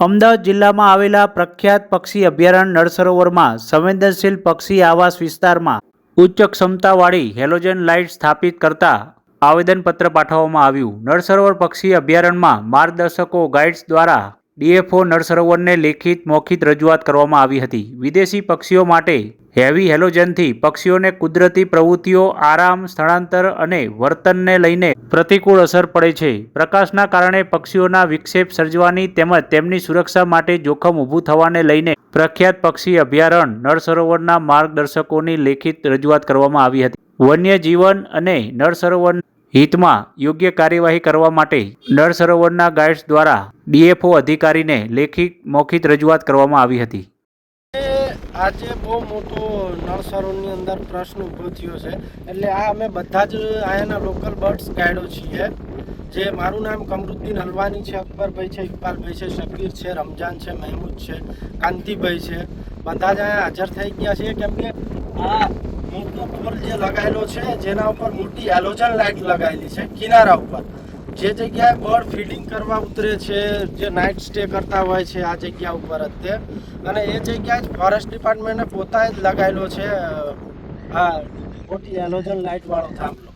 અમદાવાદ જિલ્લામાં આવેલા પ્રખ્યાત પક્ષી અભયારણ્ય નળ સરોવરમાં સંવેદનશીલ પક્ષી આવાસ વિસ્તારમાં ઉચ્ચ ક્ષમતાવાળી હેલોજન લાઇટ સ્થાપિત કરતા આવેદનપત્ર પાઠવવામાં આવ્યું. નળ સરોવર પક્ષી અભયારણ્યમાં માર્ગદર્શકો ગાઈડ્સ દ્વારા ડીએફઓ નળ સરોવરને લેખિત મૌખિક રજૂઆત કરવામાં આવી હતી. વિદેશી પક્ષીઓ માટે હેવી હેલોજનથી પક્ષીઓને કુદરતી પ્રવૃત્તિઓ, આરામ, સ્થળાંતર અને વર્તનને લઈને પ્રતિકૂળ અસર પડે છે. પ્રકાશના કારણે પક્ષીઓના વિક્ષેપ સર્જવાની તેમજ તેમની સુરક્ષા માટે જોખમ ઊભું થવાને લઈને પ્રખ્યાત પક્ષી અભયારણ્ય નળ સરોવરના માર્ગદર્શકોની લેખિત રજૂઆત કરવામાં આવી હતી. વન્ય જીવન અને નળ સરોવર હિતમાં યોગ્ય કાર્યવાહી કરવા માટે નળ સરોવરના ગાઈડ્સ દ્વારા ડીએફઓ અધિકારીને લેખિત મૌખિક રજૂઆત કરવામાં આવી હતી. આજે બહુ મોટો નળ સરોવરની અંદર પ્રશ્ન ઊભો થયો છે. એટલે આ અમે બધા જ અહીંયાના લોકલ બર્ડ્સ ગાઈડો છીએ. જે મારું નામ કમરુદ્દીન હલવાની છે, અકબરભાઈ છે, ઇકબાલભાઈ છે, શકીર છે, રમજાન છે, મહેમૂદ છે, કાંતિભાઈ છે, બધા જ અહીંયા હાજર થઈ ગયા છે. કેમ કે આ મોટો પોલ જે લગાવેલો છે જેના ઉપર મોટી હેલોજન લાઇટ લગાવેલી છે કિનારા ઉપર, જે જગ્યાએ બર્ડ ફીડિંગ કરવા ઉતરે છે, જે નાઇટ સ્ટે કરતા હોય છે આ જગ્યા ઉપર જ તે, અને એ જગ્યાએ જ ફોરેસ્ટ ડિપાર્ટમેન્ટે પોતાએ જ લગાવેલો છે આ મોટી હેલોજન લાઇટવાળો થાંભલો.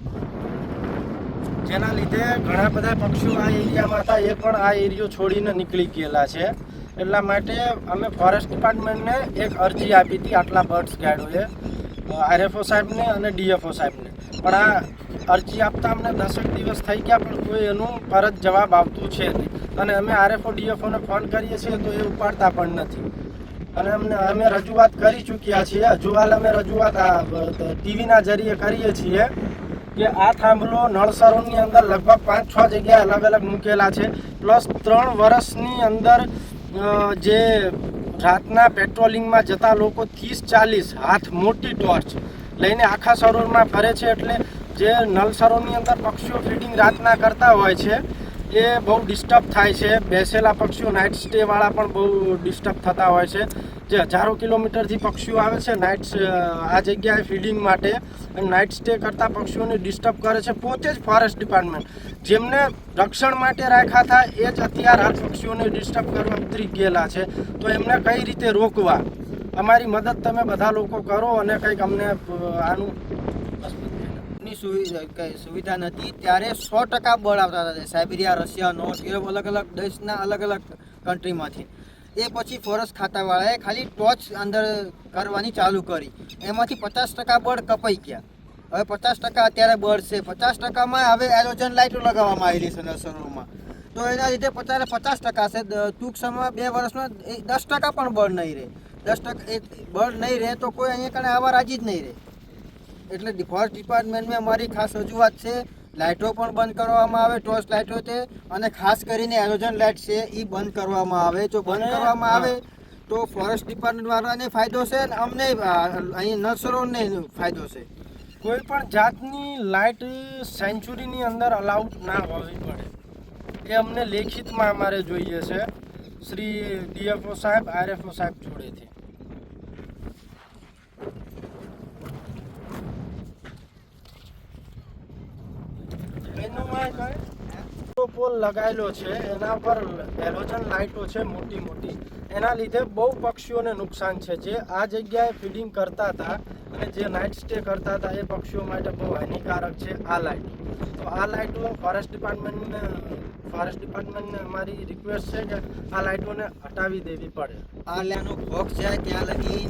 જેના લીધે ઘણા બધા પક્ષીઓ આ એરિયામાં હતા, એ પણ આ એરિયો છોડીને નીકળી ગયેલા છે. એટલા માટે અમે ફોરેસ્ટ ડિપાર્ટમેન્ટને એક અરજી આપી હતી આટલા બર્ડ્સ ગાઈડોએ, આરએફઓ સાહેબને અને ડીએફઓ સાહેબને. પણ આ અરજી આપતા અમને 10 દિવસ થઈ ગયા, પણ કોઈ એનું પરત જવાબ આવતું છે નહીં. અને અમે આરએફઓ ડીએફઓને ફોન કરીએ છીએ તો એ ઉપાડતા પણ નથી. અને અમે રજૂઆત કરી ચૂક્યા છીએ. હજુ હાલ અમે રજૂઆત ટીવીના જરીએ કરીએ છીએ કે આ થાંભલો નળ સરોવરની અંદર લગભગ 5-6 જગ્યાએ અલગ અલગ મૂકેલા છે. પ્લસ 3 વર્ષની અંદર જે રાતના પેટ્રોલિંગમાં જતા લોકો 30-40 હાથ મોટી ટોર્ચ લઈને આખા સરોવરમાં ફરે છે. એટલે જે નળ સરોવરની અંદર પક્ષીઓ ફીડિંગ રાતના કરતા હોય છે એ બહુ ડિસ્ટર્બ થાય છે. બેસેલા પક્ષીઓ નાઇટ સ્ટેવાળા પણ બહુ ડિસ્ટર્બ થતા હોય છે. જે હજારો કિલોમીટરથી પક્ષીઓ આવે છે નાઇટ આ જગ્યાએ ફીડિંગ માટે, અને નાઇટ સ્ટે કરતા પક્ષીઓને ડિસ્ટર્બ કરે છે. પોતે જ ફોરેસ્ટ ડિપાર્ટમેન્ટ જેમને રક્ષણ માટે રાખ્યા હતા એ જ અત્યારે આ પક્ષીઓને ડિસ્ટર્બ કરવા ઉતરી ગયેલા છે. તો એમને કઈ રીતે રોકવા? અમારી મદદ તમે બધા લોકો કરો અને કંઈક અમને આનું સુવિધા નથી. ત્યારે 100% બળ આવતા હતા સાઇબિરિયા, રશિયા, નોર્થ યુરોપ, અલગ અલગ દેશના અલગ અલગ કન્ટ્રીમાંથી. એ પછી ફોરેસ્ટ ખાતાવાળાએ ખાલી ટોચ અંદર કરવાની ચાલુ કરી, એમાંથી 50% બળ કપાઈ ગયા. હવે 50% અત્યારે બળ છે. 50%માં હવે હેલોજન લાઇટો લગાવવામાં આવેલી છે નળ સરોવરમાં. તો એના લીધે 50% છે. ટૂંક સમયમાં 2 વર્ષમાં 10% પણ બળ નહીં રહે. 10% બળ નહીં રહે તો કોઈ અહીંયા કણે આવા રાજી જ નહીં રહે. એટલે ફોરેસ્ટ ડિપાર્ટમેન્ટમાં અમારી ખાસ રજૂઆત છે, લાઇટો પણ બંધ કરવામાં આવે, ટોર્ચ લાઇટો છે, અને ખાસ કરીને હેલોજન લાઇટ છે એ બંધ કરવામાં આવે. જો બંધ કરવામાં આવે તો ફોરેસ્ટ ડિપાર્ટમેન્ટ વાળાને ફાયદો છે અને અમને અહીં નળ સરોવરને ફાયદો છે. કોઈ પણ જાતની લાઇટ સેન્ચુરીની અંદર અલાઉડ ના હોવી પડે, એ અમને લેખિતમાં અમારે જોઈએ છે શ્રી ડીએફઓ સાહેબ, આરએફઓ સાહેબ જોડેથી. પોલ લગાવેલો છે એના પર હેલોજન લાઇટો છે મોટી મોટી, એના લીધે બહુ પક્ષીઓને નુકસાન છે. જે આ જગ્યાએ ફીડિંગ કરતા હતા અને જે નાઇટ સ્ટે કરતા હતા એ પક્ષીઓ માટે બહુ હાનિકારક છે આ લાઇટો. તો આ લાઇટો ફોરેસ્ટ ડિપાર્ટમેન્ટને અમારી રિક્વેસ્ટ છે કે આ લાઇટોને હટાવી દેવી પડે. આ લેનો બોક્સ જાય ત્યાં લગી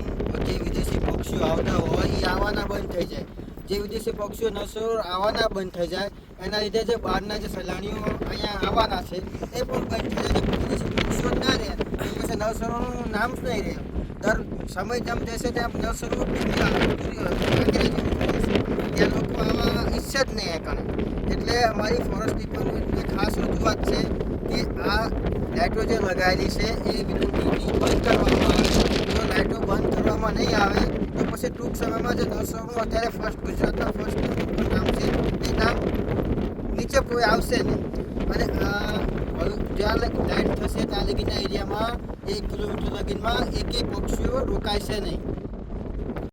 જે વિદેશી પક્ષીઓ આવતા હોય એ આવવાના બંધ થઈ જાય. જે વિદેશી પક્ષીઓ નળ સરોવર આવવાના બંધ થઈ જાય, એના લીધે જે બહારના જે સહેલાણીઓ અહીંયા આવવાના છે એ પણ બંધ થઈ જાય. વિદેશી પક્ષીઓ ના રહે પછી નળ સરોવરનું નામ જ નહીં રહે. દર સમય જેમ જશે તેમ નળ સરોવર ત્યાં લોકો આવા ઈચ્છે જ નહીં એકણે. એટલે અમારી ફોરેસ્ટ ડિપાર્ટમેન્ટને ખાસ રજૂઆત છે કે આ લાઇટો જે લગાવેલી છે એ વિનંતી બંધ કરવામાં આવે. જો લાઇટો બંધ કરવામાં નહીં આવે તો પછી ટૂંક સમયમાં જે નળ સરોવર અત્યારે ગુજરાતના ફર્સ્ટ નામ છે એ નામ નીચે કોઈ આવશે નહીં. અને જ્યાં લાઇટ થશે ત્યાં લગીના એરિયામાં 1 કિલોમીટર લગીનમાં એકેય પક્ષીઓ રોકાય છે નહીં.